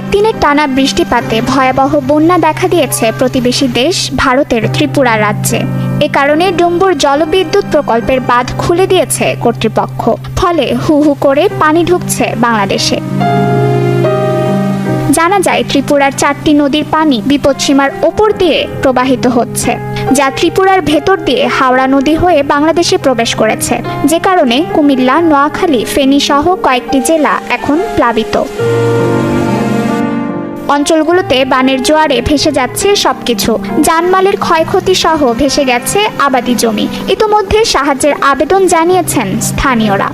কয়েকদিনের টানা বৃষ্টিপাতে ভয়াবহ বন্যা দেখা দিয়েছে প্রতিবেশী দেশ ভারতের ত্রিপুরা রাজ্যে। এ কারণে ডুম্বুর জলবিদ্যুৎ প্রকল্পের বাঁধ খুলে দিয়েছে কর্তৃপক্ষ। ফলে হু হু করে পানি ঢুকছে বাংলাদেশে। জানা যায়, ত্রিপুরার 4টি নদীর পানি বিপদসীমার ওপর দিয়ে প্রবাহিত হচ্ছে, যা ত্রিপুরার ভেতর দিয়ে হাওড়া নদী হয়ে বাংলাদেশে প্রবেশ করেছে, যে কারণে কুমিল্লা, নোয়াখালী, ফেনী সহ কয়েকটি জেলা এখন প্লাবিত। অঞ্চলগুলোতে বানের জোয়ারে ভেসে যাচ্ছে সবকিছু। জানমালের ক্ষয়ক্ষতি সহ ভেসে গেছে আবাদি জমি। ইতোমধ্যে সাহায্যের আবেদন জানিয়েছেন স্থানীয়রা।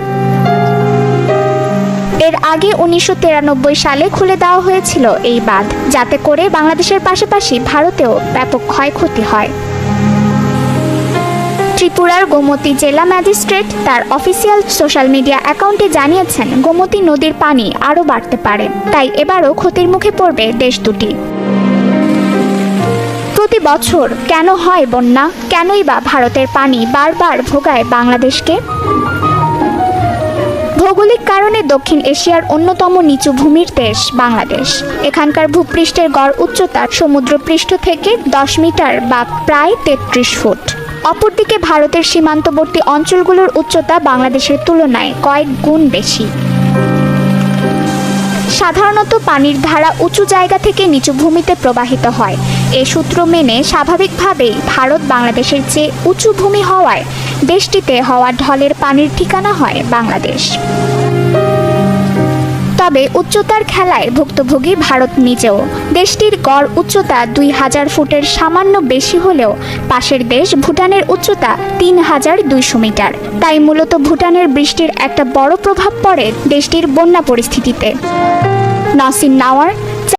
এর আগে 1993 সালে খুলে দেওয়া হয়েছিল এই বাঁধ, যাতে করে বাংলাদেশের পাশাপাশি ভারতেও ব্যাপক ক্ষয়ক্ষতি হয়। ত্রিপুরার গোমতী জেলা ম্যাজিস্ট্রেট তার অফিসিয়াল সোশ্যাল মিডিয়া অ্যাকাউন্টে জানিয়েছেন, গোমতী নদীর পানি আরও বাড়তে পারে, তাই এবারও ক্ষতির মুখে পড়বে দেশ দুটি। প্রতি বছর কেন হয় বন্যা? কেনই বা ভারতের পানি বারবার ভোগায় বাংলাদেশকে? ভৌগোলিক কারণে দক্ষিণ এশিয়ার অন্যতম নিচু ভূমির দেশ বাংলাদেশ। এখানকার ভূপৃষ্ঠের গড় উচ্চতা সমুদ্রপৃষ্ঠ থেকে 10 মিটার বা প্রায় 33 ফুট। অপরদিকে ভারতের সীমান্তবর্তী অঞ্চলগুলোর উচ্চতা বাংলাদেশের তুলনায় কয়েক গুণ বেশি। সাধারণত পানির ধারা উঁচু জায়গা থেকে নিচু ভূমিতে প্রবাহিত হয়। এ সূত্র মেনে স্বাভাবিকভাবেই ভারত বাংলাদেশের চেয়ে উঁচু ভূমি হওয়ায় দেশটিতে হওয়া ঢলের পানির ঠিকানা হয় বাংলাদেশ। তবে উচ্চতার খেলায় ভুক্তভোগী ভারত নিজেও। দেশটির গড় উচ্চতা 2000 ফুটের সামান্য বেশি হলেও পাশের দেশ ভুটানের উচ্চতা 3200 মিটার। তাই মূলত ভুটানের বৃষ্টির একটা বড় প্রভাব পড়ে দেশটির বন্যা পরিস্থিতিতে। নাসিন নাওয়ার,